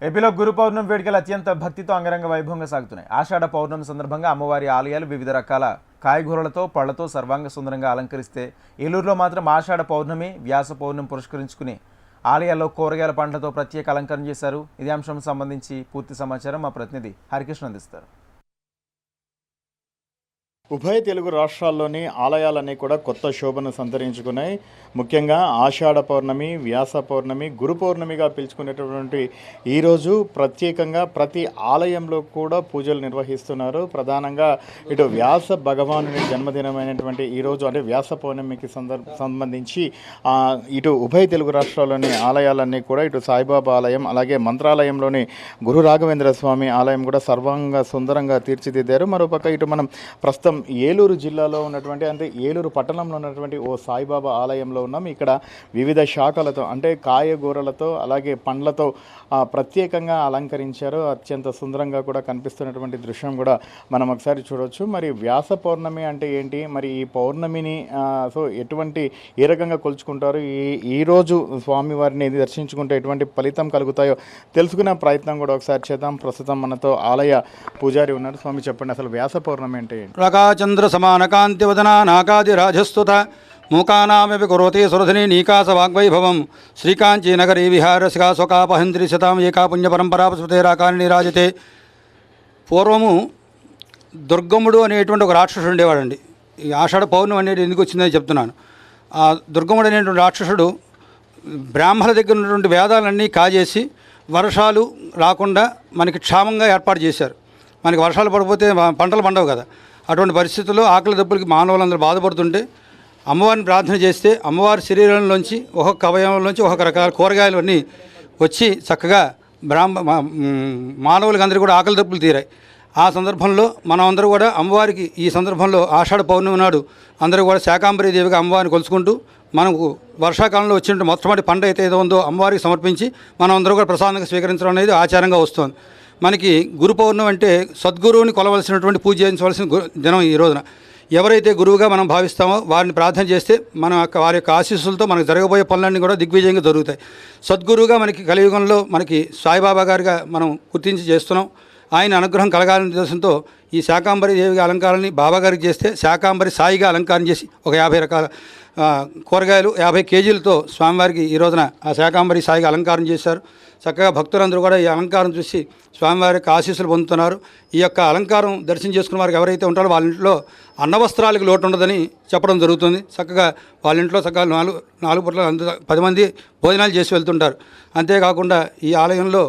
ఏపీలో గురు పౌర్ణమి వేడుకలు అత్యంత భక్తితో అంగరంగ వైభవంగా సాగుతున్నాయి. ఆషాఢ పౌర్ణమి సందర్భంగా అమ్మవారి ఆలయాలు వివిధ రకాల కాయగూరలతో పళ్లతో సర్వాంగ సుందరంగా అలంకరిస్తే ఏలూరులో మాత్రం ఆషాఢ పౌర్ణమి వ్యాస పౌర్ణమి పురస్కరించుకుని ఆలయాల్లో కూరగాయల పండ్లతో ప్రత్యేక అలంకరణ చేశారు. ఇదే అంశం సంబంధించి పూర్తి సమాచారం మా ప్రతినిధి హరికృష్ణ అందిస్తారు. ఉభయ తెలుగు రాష్ట్రాల్లోని ఆలయాలన్నీ కూడా కొత్త శోభను సంతరించుకున్నాయి. ముఖ్యంగా ఆషాఢ పౌర్ణమి, వ్యాస పౌర్ణమి, గురు పౌర్ణమిగా పిలుచుకునేటటువంటి ఈరోజు ప్రత్యేకంగా ప్రతి ఆలయంలో కూడా పూజలు నిర్వహిస్తున్నారు. ప్రధానంగా ఇటు వ్యాస భగవానుని జన్మదినమైనటువంటి ఈరోజు అంటే వ్యాస పౌర్ణమికి సంబంధించి ఇటు ఉభయ తెలుగు రాష్ట్రాల్లోని ఆలయాలన్నీ కూడా ఇటు సాయిబాబా ఆలయం అలాగే మంత్రాలయంలోని గురు రాఘవేంద్ర స్వామి ఆలయం కూడా సర్వంగా సుందరంగా తీర్చిదిద్దారు. మరోపక్క ఇటు మనం ప్రస్తుతం ఏలూరు జిల్లాలో ఉన్నటువంటి అంటే ఏలూరు పట్టణంలో ఉన్నటువంటి ఓ సాయిబాబా ఆలయంలో ఉన్నాం. ఇక్కడ వివిధ శాఖలతో అంటే కాయగూరలతో అలాగే పండ్లతో ప్రత్యేకంగా అలంకరించారు. అత్యంత సుందరంగా కూడా కనిపిస్తున్నటువంటి దృశ్యం కూడా మనం ఒకసారి చూడవచ్చు. మరి వ్యాస పౌర్ణమి అంటే ఏంటి, మరి ఈ పౌర్ణమిని ఎటువంటి ఏ రకంగా కొలుచుకుంటారు, ఈరోజు స్వామివారిని దర్శించుకుంటే ఎటువంటి ఫలితం కలుగుతాయో తెలుసుకునే ప్రయత్నం కూడా ఒకసారి చేద్దాం. ప్రస్తుతం మనతో ఆలయ పూజారి ఉన్నారు. స్వామి చెప్పండి, అసలు వ్యాస పౌర్ణమి అంటే ఏంటి? చంద్ర సమాన కాంతివదన నాకాది రాజస్తుత మూకానామపి కురోతి సురధిని నీకాస వాగ్వైభవం శ్రీకాంచీ నగరీ విహారసికా స్వకాపహంత్రి శతాం ఏకా పుణ్య పరంపరా స్మృతేరాకాని నిరాజతే. పూర్వము దుర్గముడు అనేటువంటి ఒక రాక్షసుడు ఉండేవాడండి. ఈ ఆషాఢ పౌర్ణమి అనేది ఎందుకు వచ్చిందని చెప్తున్నాను. ఆ దుర్గముడు అనేటువంటి రాక్షసుడు బ్రాహ్మణుల దగ్గర ఉన్నటువంటి వేదాలన్నీ కాజేసి వర్షాలు రాకుండా మనకి క్షామంగా ఏర్పాటు చేశారు. మనకి వర్షాలు పడిపోతే పంటలు పండవు కదా. అటువంటి పరిస్థితుల్లో ఆకలి దెబ్బలకి మానవులందరూ బాధపడుతుంటే అమ్మవారిని ప్రార్థన చేస్తే అమ్మవారి శరీరంలోంచి ఒక్కొక్క అవయవంలోంచి ఒక్కొక్క రకాల కూరగాయలు అన్నీ వచ్చి చక్కగా మానవులకి అందరికీ కూడా ఆకలి దెబ్బలు తీరాయి. ఆ సందర్భంలో మనం అందరూ కూడా అమ్మవారికి ఈ సందర్భంలో ఆషాఢ పౌర్ణమి నాడు అందరూ కూడా శాకాంబరీ దేవిగా అమ్మవారిని కొలుచుకుంటూ మనకు వర్షాకాలంలో వచ్చినట్టు మొట్టమొదటి పంట అయితే ఏదో ఉందో అమ్మవారికి సమర్పించి మనం అందరూ కూడా ప్రసాదంగా స్వీకరించడం అనేది ఆచారంగా వస్తుంది. మనకి గురు పౌర్ణమి అంటే సద్గురువుని కొలవలసినటువంటి పూజ చేయించవలసిన దినం ఈ రోజున. ఎవరైతే గురువుగా మనం భావిస్తామో వారిని ప్రార్థన చేస్తే వారి యొక్క ఆశీస్సులతో మనకు జరగబోయే పనులన్నీ కూడా దిగ్విజయంగా జరుగుతాయి. సద్గురువుగా మనకి కలియుగంలో మనకి సాయిబాబా గారిగా మనం గుర్తించి చేస్తున్నాం. ఆయన అనుగ్రహం కలగాలనే ఉద్దేశంతో ఈ శాకాంబరి దేవిగా అలంకారాన్ని బాబాగారికి చేస్తే శాకాంబరి సాయిగా అలంకారం చేసి ఒక 50 రకాల కూరగాయలు 50 కేజీలతో స్వామివారికి ఈ రోజున ఆ శాకాంబరి సాయిగా అలంకారం చేశారు. చక్కగా భక్తులందరూ కూడా ఈ అలంకారం చూసి స్వామివారి యొక్క ఆశీస్సులు పొందుతున్నారు. ఈ యొక్క అలంకారం దర్శనం చేసుకున్న వారికి ఎవరైతే ఉంటారో వాళ్ళ ఇంట్లో అన్నవస్త్రాలకు లోటు ఉండదని చెప్పడం జరుగుతుంది. చక్కగా వాళ్ళ ఇంట్లో చక్కగా నాలుగు పూట్ల 10 మంది భోజనాలు చేసి వెళ్తుంటారు. అంతేకాకుండా ఈ ఆలయంలో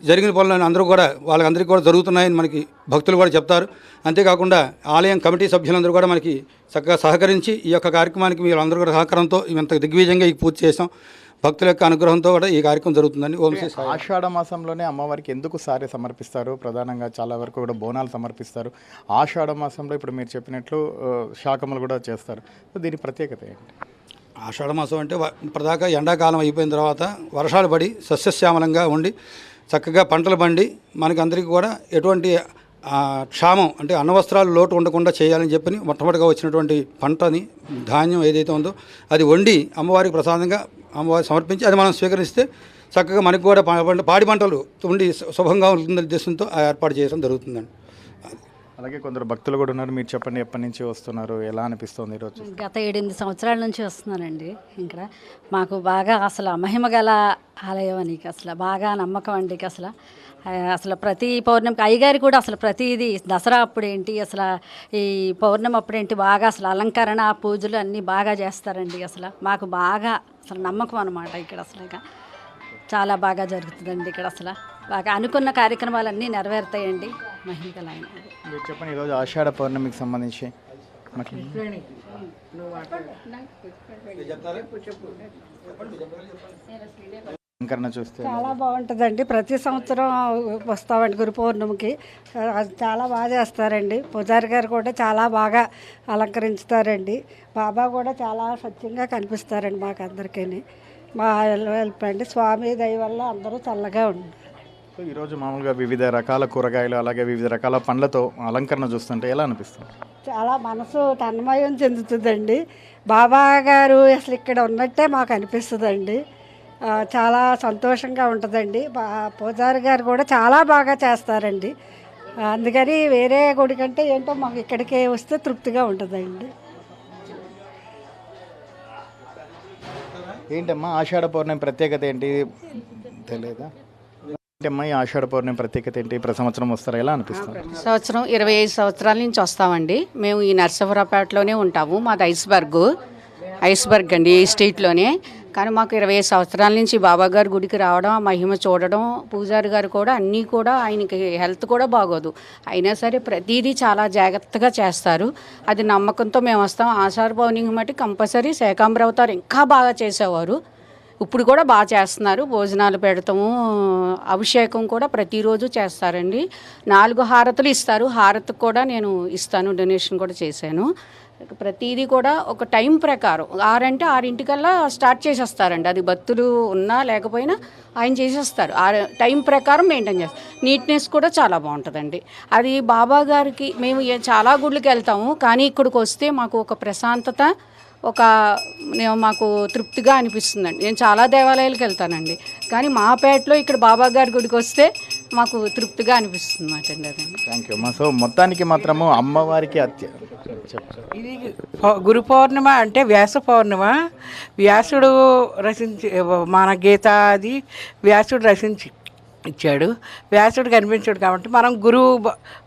జరిగిన పనులను అందరూ కూడా వాళ్ళందరికీ కూడా జరుగుతున్నాయని మనకి భక్తులు కూడా చెప్తారు. అంతేకాకుండా ఆలయం కమిటీ సభ్యులందరూ కూడా మనకి చక్కగా సహకరించి ఈ యొక్క కార్యక్రమానికి వీళ్ళందరూ కూడా సహకారంతో ఇంత దిగ్విజయంగా ఈ పూర్తి చేసాం. భక్తుల యొక్క అనుగ్రహంతో కూడా ఈ కార్యక్రమం జరుగుతుందని. ఓం శ్రీ సాయి. ఆషాఢ మాసంలోనే అమ్మవారికి ఎందుకు సారీ సమర్పిస్తారు? ప్రధానంగా చాలా వరకు కూడా బోనాలు సమర్పిస్తారు. ఆషాఢ మాసంలో ఇప్పుడు మీరు చెప్పినట్లు శాకములు కూడా చేస్తారు. దీని ప్రత్యేకత ఏంటి? ఆషాఢ మాసం అంటే ఇప్పటిదాకా ఎండాకాలం అయిపోయిన తర్వాత వర్షాలు పడి సస్యశ్యామలంగా ఉండి చక్కగా పంటలు పండి మనకి అందరికీ కూడా ఎటువంటి క్షామం అంటే అన్నవస్త్రాలు లోటు ఉండకుండా చేయాలని చెప్పి మొట్టమొదటిగా వచ్చినటువంటి పంటని ధాన్యం ఏదైతే ఉందో అది వండి అమ్మవారికి ప్రసాదంగా అమ్మవారికి సమర్పించి అది మనం స్వీకరిస్తే చక్కగా మనకు కూడా పాడి పంటలు ఉండి శుభంగా ఉంటుందనే ఉద్దేశంతో ఏర్పాటు చేయడం జరుగుతుందండి. అలాగే కొందరు భక్తులు కూడా ఉన్నారు. మీరు చెప్పండి, ఎప్పటి నుంచి వస్తున్నారు, ఎలా అనిపిస్తుంది ఈరోజు? గత 7-8 సంవత్సరాల నుంచి వస్తున్నానండి. ఇక్కడ మాకు బాగా అసలు మహిమ గల ఆలయం అని అసలు బాగా నమ్మకం అండి. అసలు ప్రతి పౌర్ణమికి అయ్యగారి కూడా అసలు ప్రతిదీ దసరా అప్పుడేంటి అసలు ఈ పౌర్ణమి అప్పుడేంటి బాగా అసలు అలంకరణ పూజలు అన్నీ బాగా చేస్తారండి. అసలు మాకు బాగా అసలు నమ్మకం అనమాట. ఇక్కడ అసలు చాలా బాగా జరుగుతుందండి. ఇక్కడ అసలు బాగా అనుకున్న కార్యక్రమాలన్నీ నెరవేరుతాయండి. మహిళ మీరు చెప్పండి, ఈరోజు ఆషాఢ పౌర్ణమికి సంబంధించి అలంకరణ చూస్తే చాలా బాగుంటుందండి. ప్రతి సంవత్సరం వస్తామండి గురు పౌర్ణమికి. చాలా బాగా చేస్తారండి. పూజారి గారు కూడా చాలా బాగా అలంకరించుతారండి. బాబా కూడా చాలా స్వచ్ఛంగా కనిపిస్తారండి మాకు అందరికీ. మా హెల్ప్ అండి. స్వామి దయ వల్ల అందరూ చల్లగా ఉన్నారు. ఈరోజు మామూలుగా వివిధ రకాల కూరగాయలు అలాగే వివిధ రకాల పండ్లతో అలంకరణ చూస్తుంటే ఎలా అనిపిస్తుంది? చాలా మనసు తన్మయం చెందుతుందండి. బాబా గారు అసలు ఇక్కడ ఉన్నట్టే మాకు అనిపిస్తుందండి. చాలా సంతోషంగా ఉంటుందండి. పూజారి గారు కూడా చాలా బాగా చేస్తారండి. అందుకని వేరే గుడి కంటే ఏంటో మాకు ఇక్కడికే వస్తే తృప్తిగా ఉంటుందండి. ఏంటమ్మా ఆషాఢ పౌర్ణమి ప్రత్యేకత ఏంటి తెలియదా? ఏంటమ్మా ఈ ఆషాఢ పౌర్ణమి ప్రత్యేకత ఏంటి? ప్రతి సంవత్సరం వస్తారా? ఎలా అనిపిస్తుంది? సంవత్సరం 25 సంవత్సరాల నుంచి వస్తామండి. మేము ఈ నర్సరావుపేటలోనే ఉంటాము. మాది ఐస్బర్గ్ అండి, ఈ స్ట్రీట్లోనే. కానీ మాకు 25 సంవత్సరాల నుంచి బాబాగారి గుడికి రావడం, ఆ మహిమ చూడడం, పూజారి గారు కూడా అన్నీ కూడా ఆయనకి హెల్త్ కూడా బాగోదు, అయినా సరే ప్రతిదీ చాలా జాగ్రత్తగా చేస్తారు. అది నమ్మకంతో మేము వస్తాం. ఆషాఢ పౌర్ణమి మట్టి కంపల్సరీ శాకాంబరి అవతారం ఇంకా బాగా చేసేవారు. ఇప్పుడు కూడా బాగా చేస్తున్నారు. భోజనాలు పెడతాము, అభిషేకం కూడా ప్రతిరోజు చేస్తారండి. 4 హారతులు ఇస్తారు. హారతికి కూడా నేను ఇస్తాను, డొనేషన్ కూడా చేశాను. ప్రతిదీ కూడా ఒక టైం ప్రకారం 6 అంటే 6 స్టార్ట్ చేసేస్తారండి. అది భక్తులు ఉన్నా లేకపోయినా ఆయన చేసేస్తారు. ఆ టైం ప్రకారం మెయింటైన్ చేస్తారు. నీట్నెస్ కూడా చాలా బాగుంటుందండి. అది బాబా గారికి మేము చాలా గుళ్ళకి వెళ్తాము, కానీ ఇక్కడికి వస్తే మాకు ఒక ప్రశాంతత, మాకు తృప్తిగా అనిపిస్తుందండి. నేను చాలా దేవాలయాలకు వెళ్తానండి, కానీ మా పేటలో ఇక్కడ బాబా గారి గుడికి వస్తే మాకు తృప్తిగా అనిపిస్తుంది అన్నమాట అండి. అదండి. థ్యాంక్ యూ అమ్మా. సో మొత్తానికి మాత్రము అమ్మవారికి ఇది గురు పౌర్ణిమ అంటే వ్యాస పౌర్ణిమ. వ్యాసుడు రచించి మన గీత అది వ్యాసుడు రచించి ఇచ్చాడు. వ్యాసుడు కనిపించాడు కాబట్టి మనం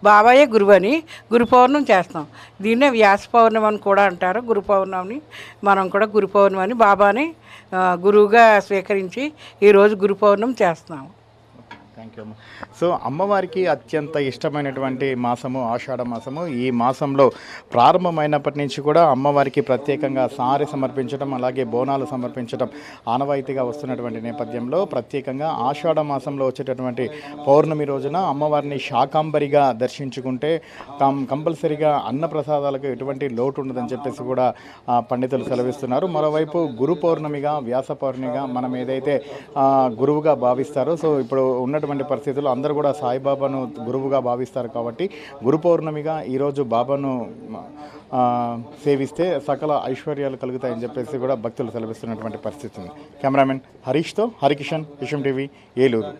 బాబాయే గురువు అని గురు పౌర్ణమి చేస్తాం. దీన్నే వ్యాస పౌర్ణమి అని కూడా అంటారు. గురు పౌర్ణమిని మనం కూడా గురు పౌర్ణమి అని బాబాని గురువుగా స్వీకరించి ఈరోజు గురు పౌర్ణమి చేస్తున్నాము. థ్యాంక్ యూ అమ్మ. సో అమ్మవారికి అత్యంత ఇష్టమైనటువంటి మాసము ఆషాఢ మాసము. ఈ మాసంలో ప్రారంభమైనప్పటి నుంచి కూడా అమ్మవారికి ప్రత్యేకంగా సారె సమర్పించడం, అలాగే బోనాలు సమర్పించడం ఆనవాయితీగా వస్తున్నటువంటి నేపథ్యంలో ప్రత్యేకంగా ఆషాఢ మాసంలో వచ్చేటటువంటి పౌర్ణమి రోజున అమ్మవారిని శాకాంబరిగా దర్శించుకుంటే కంపల్సరిగా అన్నప్రసాదాలకు ఎటువంటి లోటు ఉండదని చెప్పేసి కూడా పండితులు సెలవిస్తున్నారు. మరోవైపు గురు పౌర్ణమిగా, వ్యాస పౌర్ణమిగా మనం ఏదైతే గురువుగా భావిస్తారో, సో ఇప్పుడు ఉన్నటువంటి పరిస్థితుల్లో అందరూ కూడా సాయిబాబాను గురువుగా భావిస్తారు కాబట్టి గురు పౌర్ణమిగా ఈరోజు బాబాను సేవిస్తే సకల ఐశ్వర్యాలు కలుగుతాయని చెప్పేసి కూడా భక్తులు సెలవిస్తున్నటువంటి పరిస్థితి ఉంది. కెమెరామెన్ హరీష్తో హరికిషన్, విషయం టీవీ, ఏలూరు.